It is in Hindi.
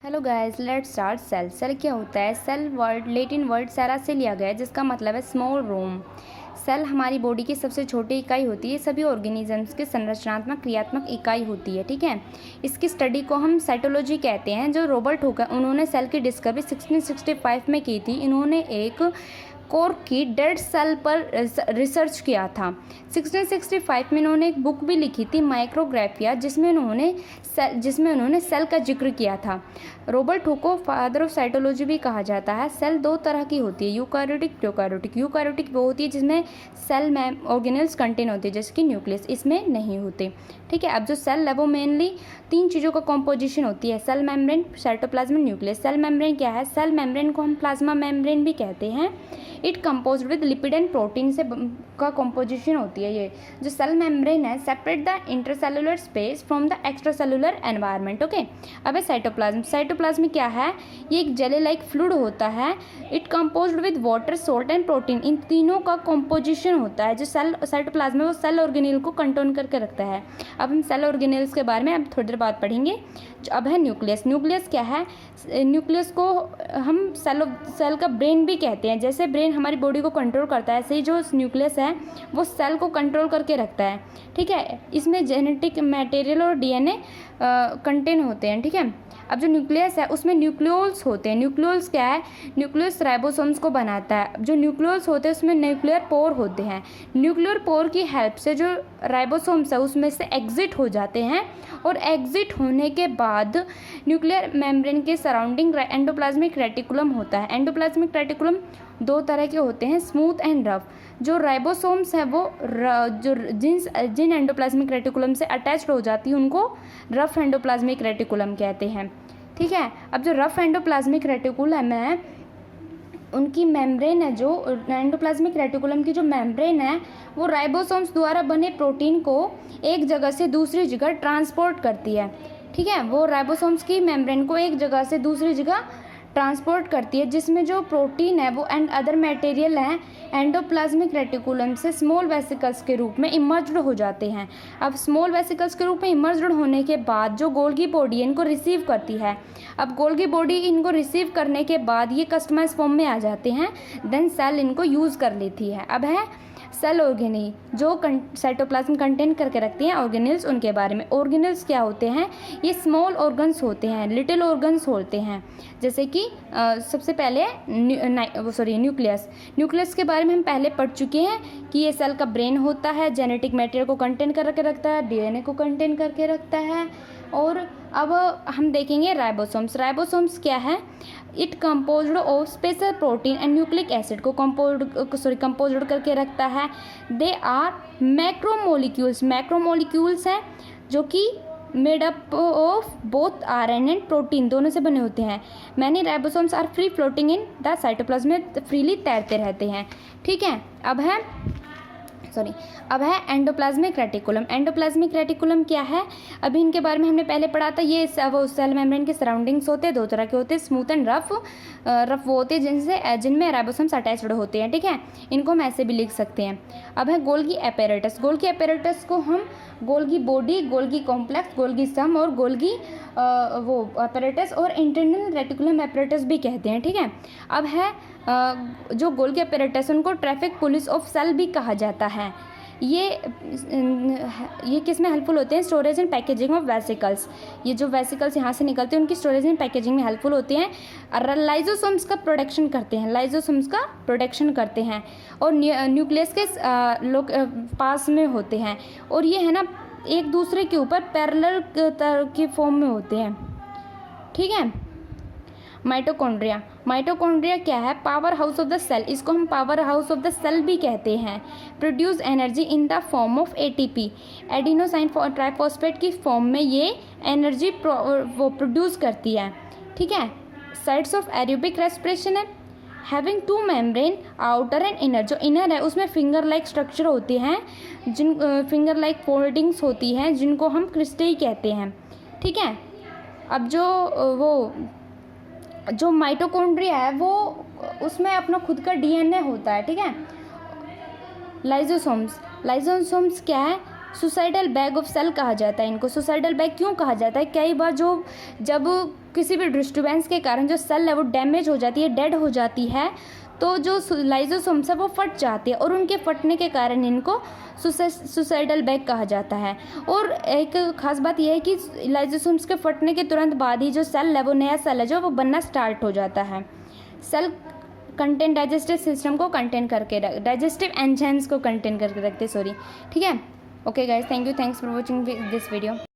Hello guys, let's start. Cell. Cell क्या होता है? सेल वर्ड लैटिन वर्ड सेरा से लिया गया है, जिसका मतलब है स्मॉल रूम। सेल हमारी बॉडी की सबसे छोटी इकाई होती है। सभी ऑर्गेनिजम्स की संरचनात्मक क्रियात्मक इकाई होती है, ठीक है। इसकी स्टडी को हम साइटोलॉजी कहते हैं। जो रॉबर्ट हुक, उन्होंने सेल की डिस्कवरी 1665 में की थी। इन्होंने एक कॉर्क की डेड सेल पर रिसर्च किया था। 1665 में इन्होंने एक बुक भी लिखी थी, माइक्रोग्राफिया, जिसमें उन्होंने सेल का जिक्र किया था। रॉबर्ट हुक को फादर ऑफ साइटोलॉजी भी कहा जाता है। सेल दो तरह की होती है, यूकारियोटिक, प्रोकारियोटिक। यूकारियोटिक वो होती है जिसमें सेल में ऑर्गेनेल्स कंटेन होती है, जैसे कि न्यूक्लियस, इसमें नहीं होते, ठीक है। अब जो सेल है वो मेनली तीन चीज़ों का कॉम्पोजिशन होती है, cell membrane, cytoplasm, nucleus. Cell membrane क्या है? सेल मेम्ब्रेन को हम प्लाज्मा मेम्ब्रेन भी कहते हैं। It composed with lipid and protein से का कॉम्पोजिशन होती है। ये जो सेल मेम्ब्रेन है separate the intercellular space from the extracellular environment, okay. अब है साइटोप्लाज्म। साइटोप्लाज्म क्या है? ये एक जेली लाइक फ्लूइड होता है। It composed with water, salt and protein. इन तीनों का कॉम्पोजिशन होता है। जो सेल साइटोप्लाज्म है वो सेल ऑर्गेनेल को कंटेन करके रखता है। अब हम सेल ऑर्गेनेल्स के बारे में अब थोड़ी देर बाद पढ़ेंगे। अब है न्यूक्लियस। न्यूक्लियस क्या है? न्यूक्लियस को हम सेल का ब्रेन भी कहते हैं। जैसे ब्रेन हमारी बॉडी को कंट्रोल करता है, ऐसे ही जो न्यूक्लियस है वो सेल को कंट्रोल करके रखता है, ठीक है। इसमें जेनेटिक मटेरियल और डीएनए कंटेन होते हैं, ठीक है। अब जो न्यूक्लियस है उसमें न्यूक्लियोल्स होते हैं। न्यूक्लियोल्स क्या है? न्यूक्लियस राइबोसोम्स को बनाता है। जो न्यूक्लियोल्स होते हैं उसमें न्यूक्लियर पोर होते हैं। न्यूक्लियर पोर की हेल्प से जो राइबोसोम्स है उसमें से एग्जिट हो जाते हैं, और एग्जिट होने के बाद न्यूक्लियर मेम्ब्रेन के सराउंडिंग एंडोप्लाज्मिक रेटिकुलम होता है। एंडोप्लाज्मिक रेटिकुलम दो तरह के होते हैं, स्मूथ एंड रफ। जो राइबोसोम्स है वो जिन एंडोप्लाज्मिक रेटिकुलम से अटैच्ड हो जाती है उनको रफ एंडोप्लाज्मिक रेटिकुलम कहते हैं, ठीक है। अब जो रफ एंडोप्लाज्मिक रेटिकुलम है उनकी मेम्ब्रेन है, जो एंडोप्लाज्मिक रेटिकुलम की जो मेम्ब्रेन है वो राइबोसोम्स द्वारा बने प्रोटीन को एक जगह से दूसरी जगह ट्रांसपोर्ट करती है, ठीक है। वो राइबोसोम्स की मेम्ब्रेन को एक जगह से दूसरी जगह ट्रांसपोर्ट करती है, जिसमें जो प्रोटीन है वो एंड अदर मटेरियल हैं एंडोप्लाज्मिक रेटिकुलम से स्मॉल वेसिकल्स के रूप में इमर्ज्ड हो जाते हैं। अब स्मॉल वेसिकल्स के रूप में इमर्ज्ड होने के बाद जो गोल्गी बॉडी इनको रिसीव करती है। अब गोल्गी बॉडी इनको रिसीव करने के बाद ये कस्टमाइज फॉर्म में आ जाते हैं, देन सेल इनको यूज़ कर लेती है। अब है सेल ऑर्गेनी, जो साइटोप्लाज्म कंटेन करके रखती हैं ऑर्गेनेल्स। उनके बारे में, ऑर्गेनेल्स क्या होते हैं? ये स्मॉल ऑर्गन्स होते हैं, लिटिल ऑर्गन्स होते हैं। जैसे कि सबसे पहले न्यूक्लियस। न्यूक्लियस के बारे में हम पहले पढ़ चुके हैं कि ये सेल का ब्रेन होता है, जेनेटिक मटेरियल को कंटेन करके रखता है, डीएनए को कंटेन करके रखता है। और अब हम देखेंगे राइबोसोम्स। राइबोसोम्स क्या है? It composed of special protein and nucleic acid को कंपोज्ड करके रखता है। They are macromolecules. मैक्रोमोलिक्यूल्स हैं जो कि made up of both RNA and protein, दोनों से बने होते हैं। Many ribosomes are free floating in the cytoplasm, में फ्रीली तैरते रहते हैं, ठीक है। अब है एंडोप्लाज्मिक रेटिकुलम। एंडोप्लाज्मिक रेटिकुलम क्या है? अभी इनके बारे में हमने पहले पढ़ा था। ये वो सेल मेम्ब्रेन के सराउंडिंग्स होते हैं, दो तरह के होते हैं, स्मूथ एंड रफ। रफ वो होते हैं जिनमें राइबोसोम्स अटैच्ड होते हैं, ठीक है। इनको हम ऐसे भी लिख सकते हैं। अब है गोल्गी एपेरेटस। गोल्गी एपेरेटस को हम Golgi body, Golgi complex, Golgisome और गोल्गी वो एपेरेटस और इंटरनल रेटिकुलम एपेरेटस भी कहते हैं, ठीक है। अब है जो गोल्गी एपेरेटस उनको ट्रैफिक पुलिस ऑफ सेल भी कहा जाता है। ये किस में हेल्पफुल होते हैं? Storage and packaging of vesicles. ये जो वेसिकल्स यहाँ से निकलते हैं उनकी स्टोरेज एंड पैकेजिंग में हेल्पफुल होते हैं। लाइजोसोम्स का प्रोडक्शन करते हैं, लाइजोसोम्स का प्रोडक्शन करते हैं, और न्यूक्लियस के पास में होते हैं, और ये है ना एक दूसरे के ऊपर पैरेलल के फॉर्म में होते हैं, ठीक है। माइटोकॉन्ड्रिया। माइटोकॉन्ड्रिया क्या है? Power house of the cell. इसको हम power house of the cell भी कहते हैं। Produce energy in the form of ATP. Adenosine triphosphate की फॉर्म में ये एनर्जी वो प्रोड्यूस करती है, ठीक है। साइट्स ऑफ एरोबिक रेस्पिरेशन है। Having two membrane, outer and inner. जो इनर है उसमें फिंगर लाइक स्ट्रक्चर होते हैं, फिंगर लाइक फोल्डिंग्स होती हैं, जिनको हम क्रिस्टई कहते हैं, ठीक है। अब जो माइटोकॉन्ड्रिया है वो उसमें अपना खुद का डीएनए होता है, ठीक है। लाइजोसोम्स क्या है? सुसाइडल बैग ऑफ सेल कहा जाता है इनको। सुसाइडल बैग क्यों कहा जाता है? कई बार जब किसी भी डिस्टर्बेंस के कारण जो सेल है वो डैमेज हो जाती है, डेड हो जाती है, तो जो लाइजोसोम्स है वो फट जाते हैं और उनके फटने के कारण इनको सुसाइडल बैग कहा जाता है। और एक ख़ास बात यह है कि लाइजोसोम्स के फटने के तुरंत बाद ही जो सेल है वो नया सेल है जो वो बनना स्टार्ट हो जाता है। सेल कंटेंट डाइजेस्टिव सिस्टम को कंटेन करके डाइजेस्टिव एंजाइम्स को कंटेन करके रखते, सॉरी, ठीक है। Okay guys, thank you, thanks for watching this video.